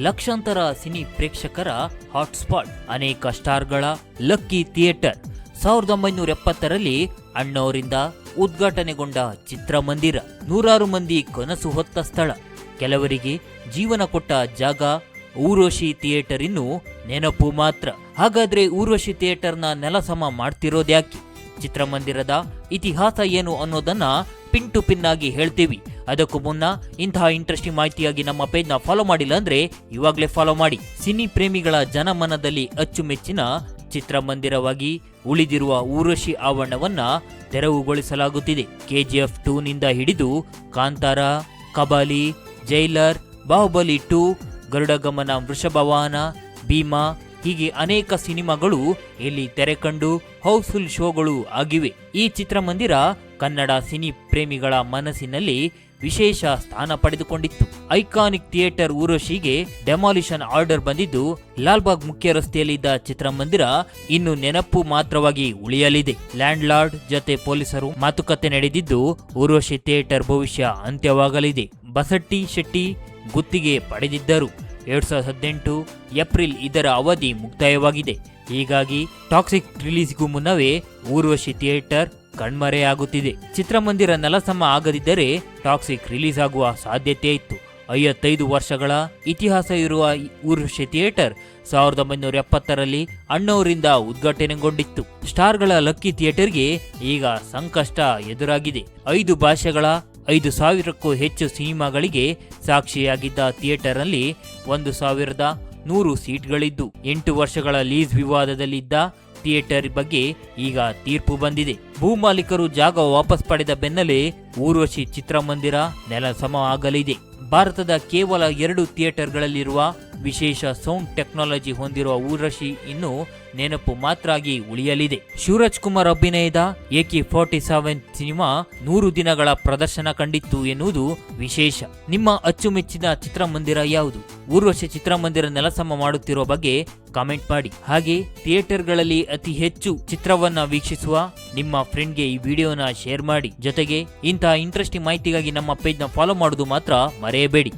ಲಕ್ಷಾಂತರ ಸಿನಿ ಪ್ರೇಕ್ಷಕರ ಹಾಟ್ಸ್ಪಾಟ್, ಅನೇಕ ಸ್ಟಾರ್ಗಳ ಲಕ್ಕಿ ಥಿಯೇಟರ್. 1970ರಲ್ಲಿ ಅಣ್ಣವರಿಂದ ಉದ್ಘಾಟನೆಗೊಂಡ ಚಿತ್ರಮಂದಿರ, ನೂರಾರು ಮಂದಿ ಕನಸು ಹೊತ್ತ ಸ್ಥಳ, ಕೆಲವರಿಗೆ ಜೀವನ ಕೊಟ್ಟ ಜಾಗ. ಊರ್ವಶಿ ಥಿಯೇಟರ್ ಇನ್ನು ನೆನಪು ಮಾತ್ರ. ಹಾಗಾದ್ರೆ ಊರ್ವಶಿ ಥಿಯೇಟರ್ನ ನೆಲಸಮ ಮಾಡ್ತಿರೋದ್ಯಾಕೆ? ಚಿತ್ರಮಂದಿರದ ಇತಿಹಾಸ ಏನು ಅನ್ನೋದನ್ನ ಪಿನ್ ಟು ಪಿನ್ ಆಗಿ ಹೇಳ್ತೀವಿ. ಅದಕ್ಕೂ ಮುನ್ನ ಇಂತಹ ಇಂಟ್ರೆಸ್ಟಿಂಗ್ ಮಾಹಿತಿಯಾಗಿ ನಮ್ಮ ಪೇಜ್ನ ಫಾಲೋ ಮಾಡಿಲ್ಲ ಅಂದ್ರೆ ಇವಾಗಲೇ ಫಾಲೋ ಮಾಡಿ. ಸಿನಿ ಪ್ರೇಮಿಗಳ ಜನಮನದಲ್ಲಿ ಅಚ್ಚುಮೆಚ್ಚಿನ ಚಿತ್ರಮಂದಿರವಾಗಿ ಉಳಿದಿರುವ ಊರ್ವಶಿ ಆವರಣವನ್ನ ತೆರವುಗೊಳಿಸಲಾಗುತ್ತಿದೆ. KGF 2 ನಿಂದ ಹಿಡಿದು ಕಾಂತಾರ, ಕಬಾಲಿ, ಜೈಲರ್, ಬಾಹುಬಲಿ 2, ಗರುಡಗಮನ, ವೃಷಭವಾಹನ, ಭೀಮಾ ಹೀಗೆ ಅನೇಕ ಸಿನಿಮಾಗಳು ಇಲ್ಲಿ ತೆರೆ ಕಂಡು ಹೌಸ್ಫುಲ್ ಶೋಗಳು ಆಗಿವೆ. ಈ ಚಿತ್ರಮಂದಿರ ಕನ್ನಡ ಸಿನಿ ಪ್ರೇಮಿಗಳ ಮನಸ್ಸಿನಲ್ಲಿ ವಿಶೇಷ ಸ್ಥಾನ ಪಡೆದುಕೊಂಡಿತ್ತು. ಐಕಾನಿಕ್ ಥಿಯೇಟರ್ ಊರ್ವಶಿಗೆ ಡೆಮಾಲಿಷನ್ ಆರ್ಡರ್ ಬಂದಿದ್ದು, ಲಾಲ್ಬಾಗ್ ಮುಖ್ಯ ರಸ್ತೆಯಲ್ಲಿದ್ದ ಚಿತ್ರಮಂದಿರ ಇನ್ನು ನೆನಪು ಮಾತ್ರವಾಗಿ ಉಳಿಯಲಿದೆ. ಲ್ಯಾಂಡ್ ಲಾರ್ಡ್ ಜೊತೆ ಪೊಲೀಸರು ಮಾತುಕತೆ ನಡೆದಿದ್ದು, ಊರ್ವಶಿ ಥಿಯೇಟರ್ ಭವಿಷ್ಯ ಅಂತ್ಯವಾಗಲಿದೆ. ಬಸಟ್ಟಿ ಶೆಟ್ಟಿ ಗುತ್ತಿಗೆ ಪಡೆದಿದ್ದರು. 2018 ಏಪ್ರಿಲ್ ಇದರ ಅವಧಿ ಮುಕ್ತಾಯವಾಗಿದೆ. ಹೀಗಾಗಿ ಟಾಕ್ಸಿಕ್ ರಿಲೀಸ್ಗೂ ಮುನ್ನವೇ ಊರ್ವಶಿ ಥಿಯೇಟರ್ ಕಣ್ಮರೆಯಾಗುತ್ತಿದೆ. ಚಿತ್ರಮಂದಿರ ನೆಲಸಮ ಆಗದಿದ್ದರೆ ಟಾಕ್ಸಿಕ್ ರಿಲೀಸ್ ಆಗುವ ಸಾಧ್ಯತೆ ಇತ್ತು. 55 ವರ್ಷಗಳ ಇತಿಹಾಸ ಇರುವ ಊರ್ವಶಿ ಥಿಯೇಟರ್ 1970ರಲ್ಲಿ ಅಣ್ಣವರಿಂದ ಉದ್ಘಾಟನೆಗೊಂಡಿತ್ತು. ಸ್ಟಾರ್ಗಳ ಲಕ್ಕಿ ಥಿಯೇಟರ್ಗೆ ಈಗ ಸಂಕಷ್ಟ ಎದುರಾಗಿದೆ. 5 ಭಾಷೆಗಳ 5,000ಕ್ಕೂ ಹೆಚ್ಚು ಸಿನಿಮಾಗಳಿಗೆ ಸಾಕ್ಷಿಯಾಗಿದ್ದ ಥಿಯೇಟರ್ನಲ್ಲಿ 1,100 ಸೀಟ್ಗಳಿದ್ದು, 8 ವರ್ಷಗಳ ಲೀಸ್ ವಿವಾದದಲ್ಲಿದ್ದ ಥಿಯೇಟರ್ ಬಗ್ಗೆ ಈಗ ತೀರ್ಪು ಬಂದಿದೆ. ಭೂಮಾಲೀಕರು ಜಾಗ ವಾಪಸ್ ಪಡೆದ ಬೆನ್ನಲ್ಲೇ ಊರ್ವಶಿ ಚಿತ್ರಮಂದಿರ ನೆಲಸಮ ಆಗಲಿದೆ. ಭಾರತದ ಕೇವಲ 2 ಥಿಯೇಟರ್ಗಳಲ್ಲಿರುವ ವಿಶೇಷ ಸೌಂಡ್ ಟೆಕ್ನಾಲಜಿ ಹೊಂದಿರುವ ಊರ್ವಶಿ ಇನ್ನು ನೆನಪು ಮಾತ್ರ ಆಗಿ ಉಳಿಯಲಿದೆ. ಶಿವರಾಜ್ ಕುಮಾರ್ ಅಭಿನಯದ AK-47 ಸಿನಿಮಾ 100 ದಿನಗಳ ಪ್ರದರ್ಶನ ಕಂಡಿತ್ತು ಎನ್ನುವುದು ವಿಶೇಷ. ನಿಮ್ಮ ಅಚ್ಚುಮೆಚ್ಚಿನ ಚಿತ್ರಮಂದಿರ ಯಾವುದು? ಊರ್ವಶಿ ಚಿತ್ರಮಂದಿರ ನೆಲಸಮ ಮಾಡುತ್ತಿರುವ ಬಗ್ಗೆ ಕಾಮೆಂಟ್ ಮಾಡಿ. ಹಾಗೆ ಥಿಯೇಟರ್ಗಳಲ್ಲಿ ಅತಿ ಹೆಚ್ಚು ಚಿತ್ರವನ್ನ ವೀಕ್ಷಿಸುವ ನಿಮ್ಮ ಫ್ರೆಂಡ್ಗೆ ಈ ವಿಡಿಯೋನ ಶೇರ್ ಮಾಡಿ. ಜೊತೆಗೆ ಇಂತಹ ಇಂಟ್ರೆಸ್ಟಿಂಗ್ ಮಾಹಿತಿಗಾಗಿ ನಮ್ಮ ಪೇಜ್ನ ಫಾಲೋ ಮಾಡೋದು ಮಾತ್ರ ಮರೆಯಬೇಡಿ.